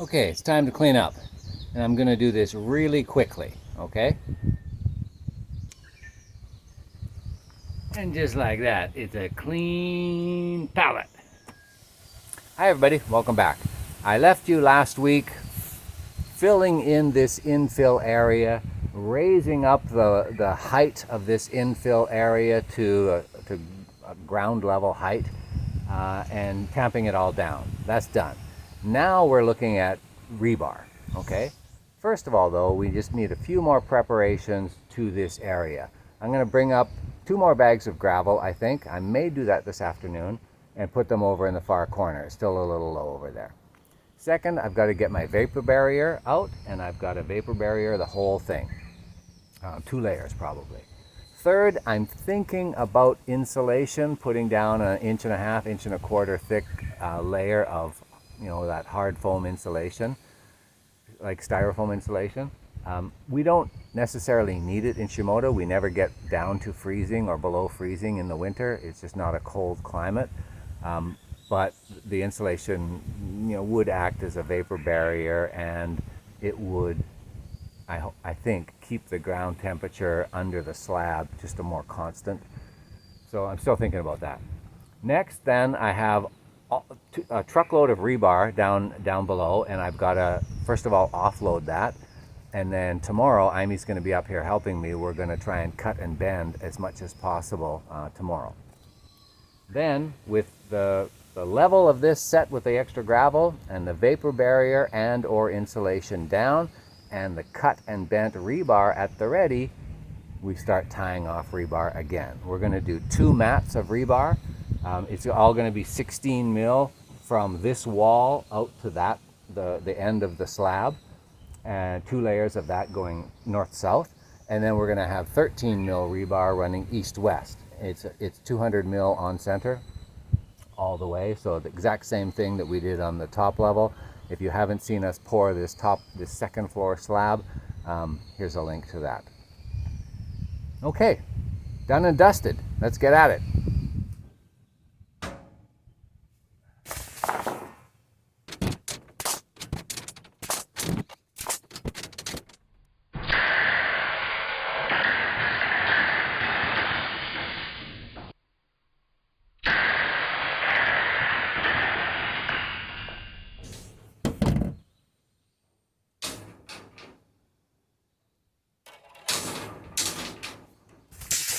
Okay, it's time to clean up. And I'm going to do this really quickly, okay? And just like that, it's a clean palette. Hi everybody, welcome back. I left you last week filling in this infill area, raising up the height of this infill area to a ground level height, and tamping it all down. That's done. Now we're looking at rebar, okay? First of all though, we just need a few more preparations to this area. I'm gonna bring up 2 more bags of gravel, I think. I may do that this afternoon and put them over in the far corner. It's still a little low over there. Second, I've got to get my vapor barrier out, and I've got to vapor barrier the whole thing. 2 layers probably. Third, I'm thinking about insulation, putting down an 1.5 1.25 inch thick layer of, that hard foam insulation, like styrofoam insulation. We don't necessarily need it in Shimoda. We never get down to freezing or below freezing in the winter. It's just not a cold climate. But the insulation, would act as a vapor barrier, and it would, I think, keep the ground temperature under the slab just a more constant. So I'm still thinking about that. Next, then, I have a truckload of rebar down below, and I've got to, first of all, offload that. And then tomorrow, Imy's going to be up here helping me. We're going to try and cut and bend as much as possible tomorrow. Then, with the level of this set with the extra gravel and the vapor barrier and or insulation down and the cut and bent rebar at the ready, we start tying off rebar again. We're going to do 2 mats of rebar. It's all going to be 16 mil from this wall out to the end of the slab, and 2 layers of that going north-south. And then we're going to have 13 mil rebar running east-west. It's 200 mil on center all the way, so the exact same thing that we did on the top level. If you haven't seen us pour this second floor slab, here's a link to that. Okay, done and dusted. Let's get at it.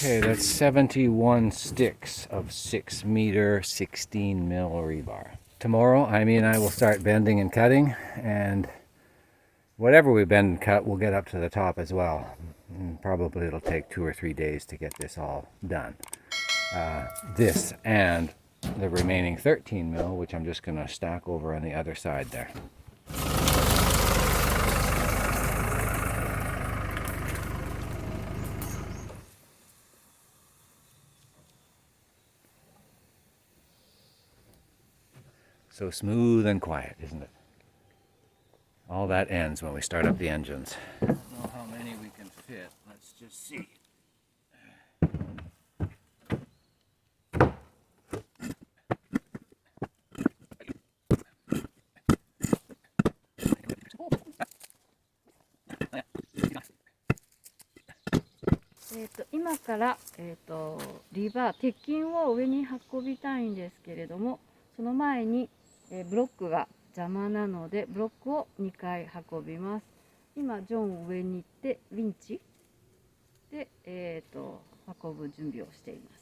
Okay, that's 71 sticks of 6 meter 16 mil rebar. Tomorrow, Imy and I will start bending and cutting, and whatever we bend and cut, we'll get up to the top as well. And probably it'll take 2 or 3 days to get this all done. This and the remaining 13 mil, which I'm just going to stack over on the other side there. So smooth and quiet, isn't it? All that ends when we start up the engines. I don't know how many we can fit. Let's just see. Now, 今から、リバー鉄筋を上に運びたいんですけれども、その前に、ブロックが邪魔なのでブロックを2回運びます。今ジョン上に行ってウィンチで、運ぶ準備をしています。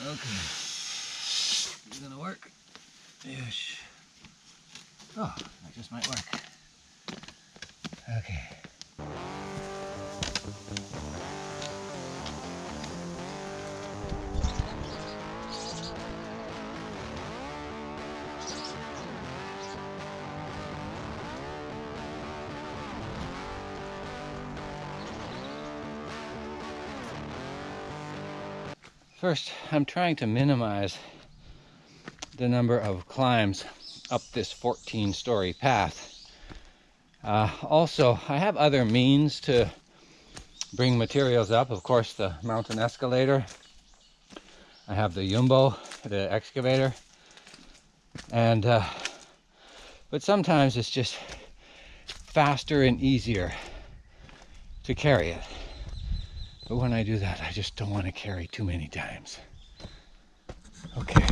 Okay. Is it gonna work? Yes. Oh, that just might work. Okay. First, I'm trying to minimize the number of climbs up this 14-story path. Also, I have other means to bring materials up. Of course, the mountain escalator. I have the Jumbo, the excavator. And but sometimes it's just faster and easier to carry it. But when I do that, I just don't want to carry too many times. Okay.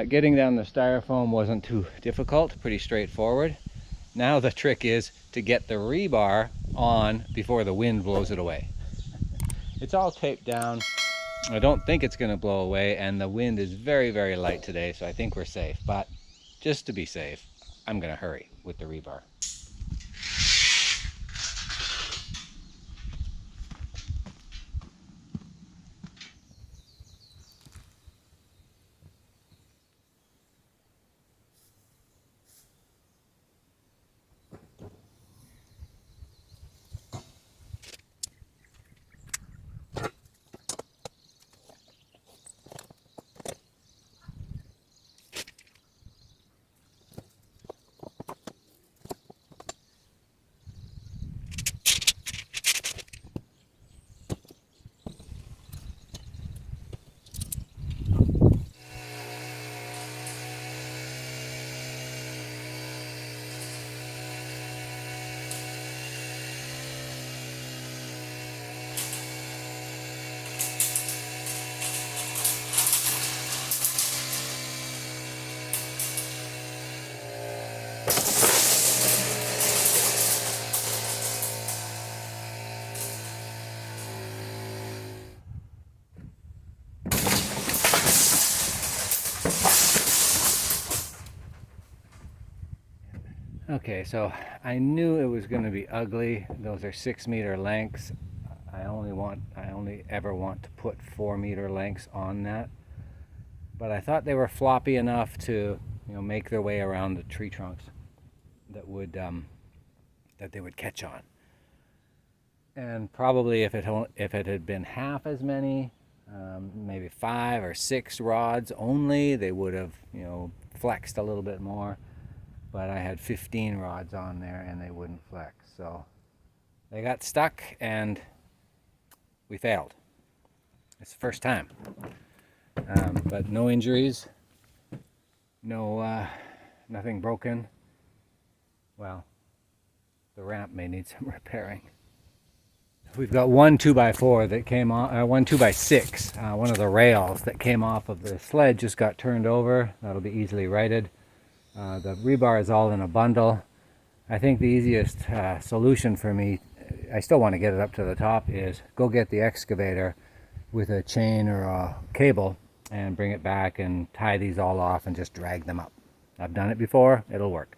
Getting down the styrofoam wasn't too difficult, pretty straightforward. Now the trick is to get the rebar on before the wind blows it away. It's all taped down. I don't think it's going to blow away, and the wind is very, very light today, so I think we're safe. But just to be safe, I'm going to hurry with the rebar. Okay, so I knew it was going to be ugly. Those are 6-meter lengths. I only ever want to put 4-meter lengths on that. But I thought they were floppy enough to, make their way around the tree trunks that they would catch on. And probably if it had been half as many, maybe 5 or 6 rods only, they would have, flexed a little bit more. But I had 15 rods on there and they wouldn't flex. So they got stuck and we failed. It's the first time. But no injuries, nothing broken. Well, the ramp may need some repairing. We've got one 2x4 that came off, one 2x6. One of the rails that came off of the sled just got turned over. That'll be easily righted. The rebar is all in a bundle. I think the easiest solution for me, I still want to get it up to the top, is go get the excavator with a chain or a cable and bring it back and tie these all off and just drag them up. I've done it before, it'll work.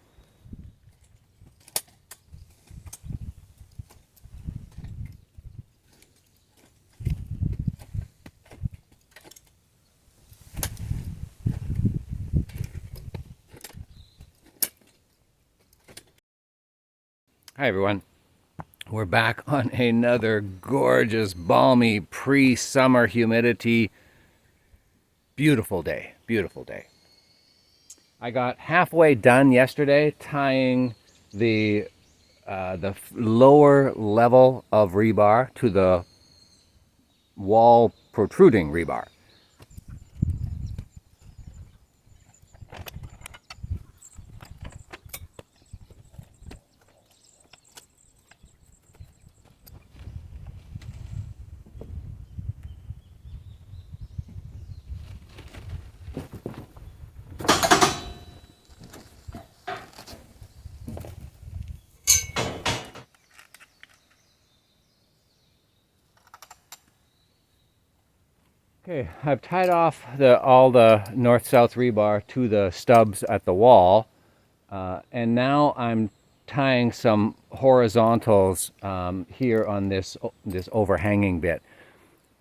Hi everyone. We're back on another gorgeous, balmy, pre-summer humidity, beautiful day, beautiful day. I got halfway done yesterday tying the lower level of rebar to the wall protruding rebar. Okay, I've tied off all the north-south rebar to the stubs at the wall, and now I'm tying some horizontals here on this overhanging bit.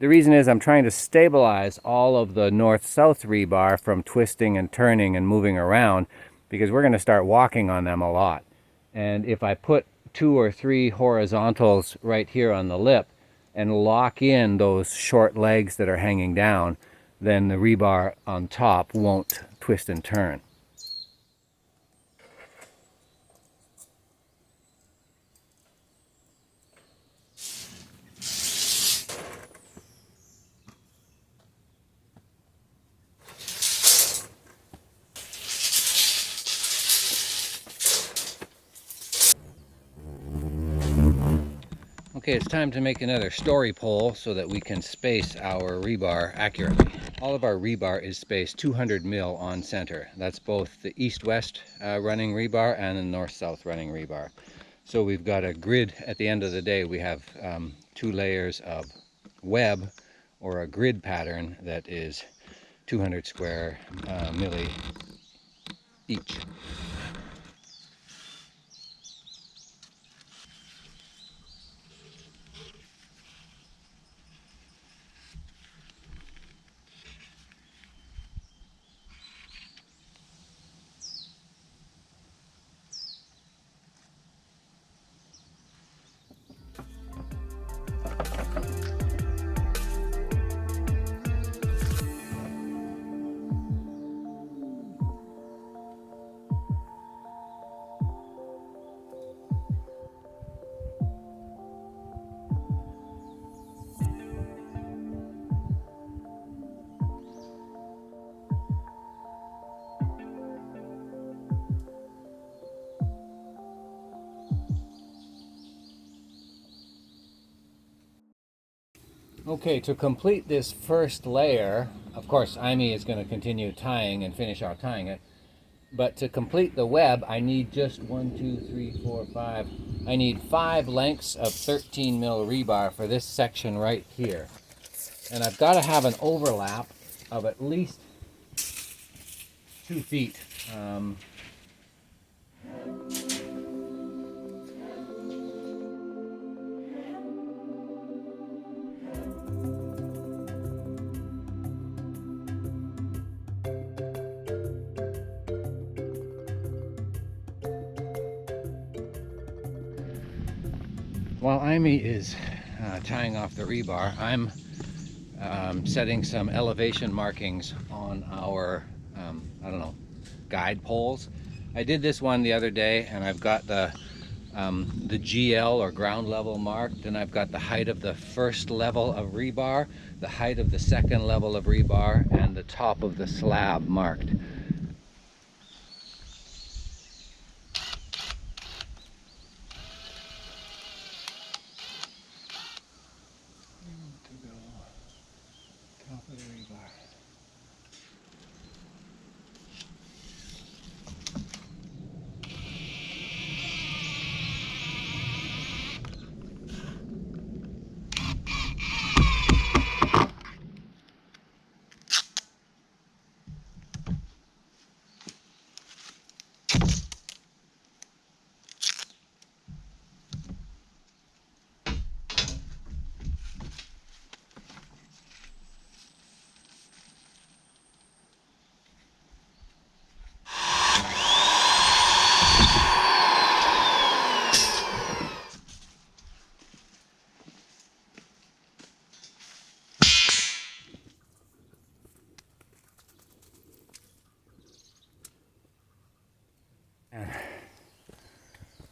The reason is I'm trying to stabilize all of the north-south rebar from twisting and turning and moving around, because we're going to start walking on them a lot. And if I put 2 or 3 horizontals right here on the lip and lock in those short legs that are hanging down, then the rebar on top won't twist and turn. Okay, it's time to make another story pole so that we can space our rebar accurately. All of our rebar is spaced 200 mil on center. That's both the east-west running rebar and the north-south running rebar. So we've got a grid. At the end of the day, we have 2 layers of web, or a grid pattern, that is 200 square milli each. Okay, to complete this first layer, of course, Amy is going to continue tying and finish out tying it. But to complete the web, I need just 1, 2, 3, 4, 5. I need 5 lengths of 13 mil rebar for this section right here. And I've got to have an overlap of at least 2 feet. While Amy is tying off the rebar, I'm setting some elevation markings on our, I don't know, guide poles. I did this one the other day, and I've got the GL, or ground level, marked, and I've got the height of the first level of rebar, the height of the second level of rebar, and the top of the slab marked. Top of the rebar.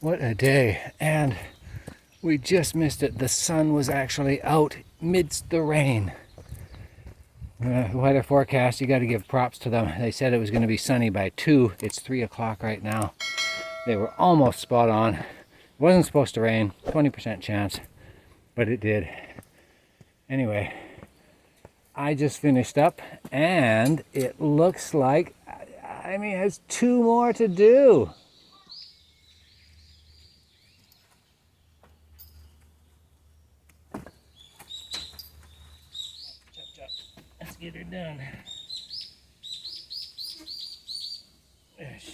What a day. And we just missed it. The sun was actually out midst the rain. Weather forecast, you got to give props to them. They said it was going to be sunny by 2. It's 3 o'clock right now. They were almost spot on. It wasn't supposed to rain, 20% chance, but it did. Anyway, I just finished up and it looks like Amy has 2 more to do. Let's get her done. Yes.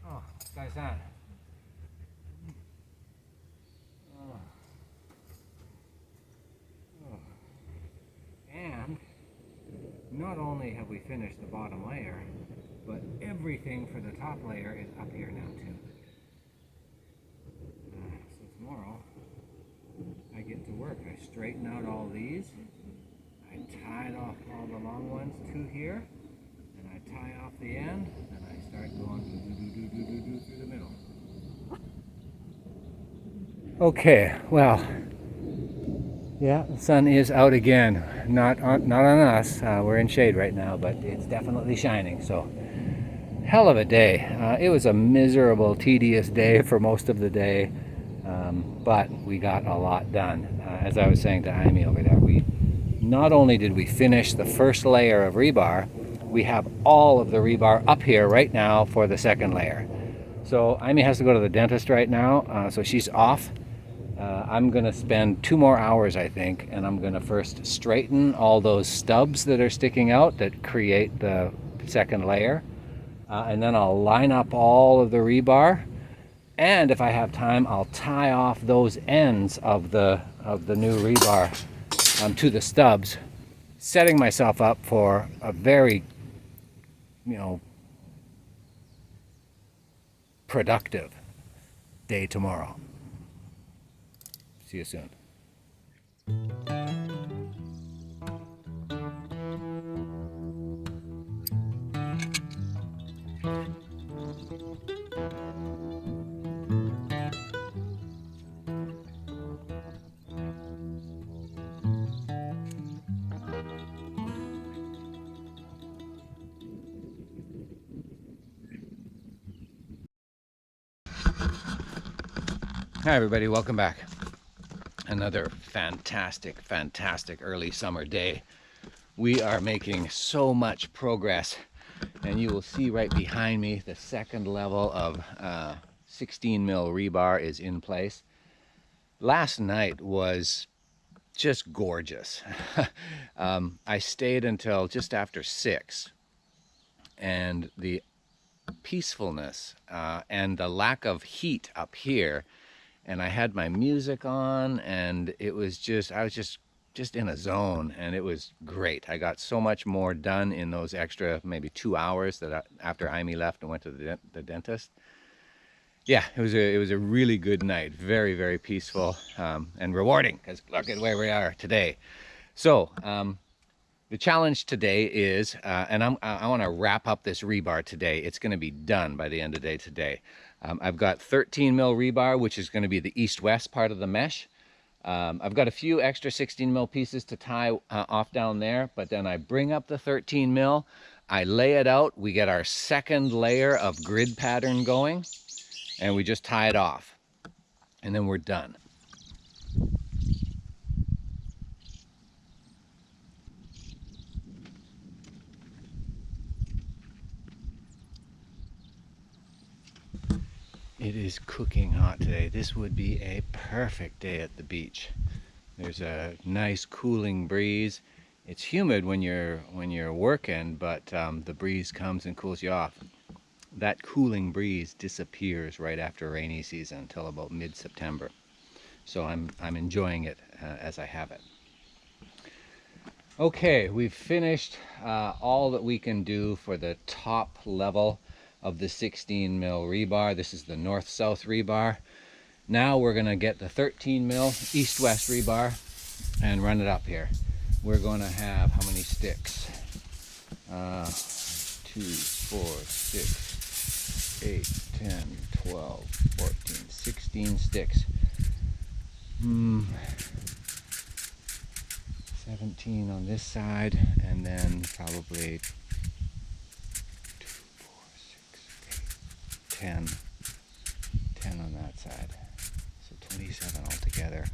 Oh, guy's on. And not only have we finished the bottom layer, but everything for the top layer is up here now too. So tomorrow I get to work. I straighten out all these. I tied off all the long ones to here, and I tie off the end, and I start going do through the middle. Okay, well, yeah, the sun is out again. Not on us. We're in shade right now, but it's definitely shining. So, hell of a day. It was a miserable, tedious day for most of the day, but we got a lot done. As I was saying to Amy over there, not only did we finish the first layer of rebar, we have all of the rebar up here right now for the second layer. So Amy has to go to the dentist right now, so she's off. I'm going to spend 2 more hours, I think, and I'm going to first straighten all those stubs that are sticking out that create the second layer. And then I'll line up all of the rebar. And if I have time, I'll tie off those ends of the new rebar to the stubs, setting myself up for a very, productive day tomorrow. See you soon. Hi everybody, welcome back. Another fantastic early summer day. We are making so much progress, and you will see right behind me the second level of 16 mil rebar is in place. Last night was just gorgeous. I stayed until just after 6, and the peacefulness and the lack of heat up here, and I had my music on, and it was I was just in a zone, and it was great. I got so much more done in those extra maybe 2 hours that after Amy left and went to the dentist. Yeah, it was a really good night. Very peaceful and rewarding, because look at where we are today. So the challenge today is, and I want to wrap up this rebar today. It's going to be done by the end of the day today. I've got 13 mil rebar, which is going to be the east-west part of the mesh. I've got a few extra 16 mil pieces to tie off down there, but then I bring up the 13 mil, I lay it out, we get our second layer of grid pattern going, and we just tie it off, and then we're done. It is cooking hot today. This would be a perfect day at the beach. There's a nice cooling breeze. It's humid when you're working, but the breeze comes and cools you off. That cooling breeze disappears right after rainy season until about mid-September. So I'm enjoying it as I have it. Okay, we've finished all that we can do for the top level. of the 16 mil rebar. This is the north-south rebar. Now we're going to get the 13 mil east-west rebar and run it up here. We're going to have how many sticks? 2, 4, 6, 8, 10, 12, 14, 16 sticks. 17 on this side, and then probably 2, 4, 6, 8, 10 on that side. So 27 altogether.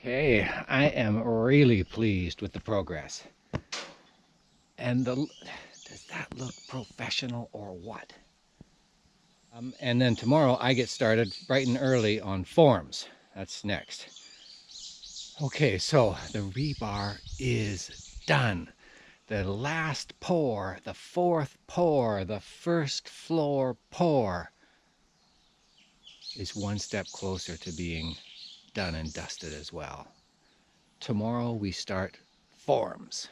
Okay, I am really pleased with the progress. And does that look professional or what? And then tomorrow I get started bright and early on forms. That's next. Okay, so the rebar is done. The last pour, the fourth pour, the first floor pour is one step closer to being done and dusted as well. Tomorrow we start forms.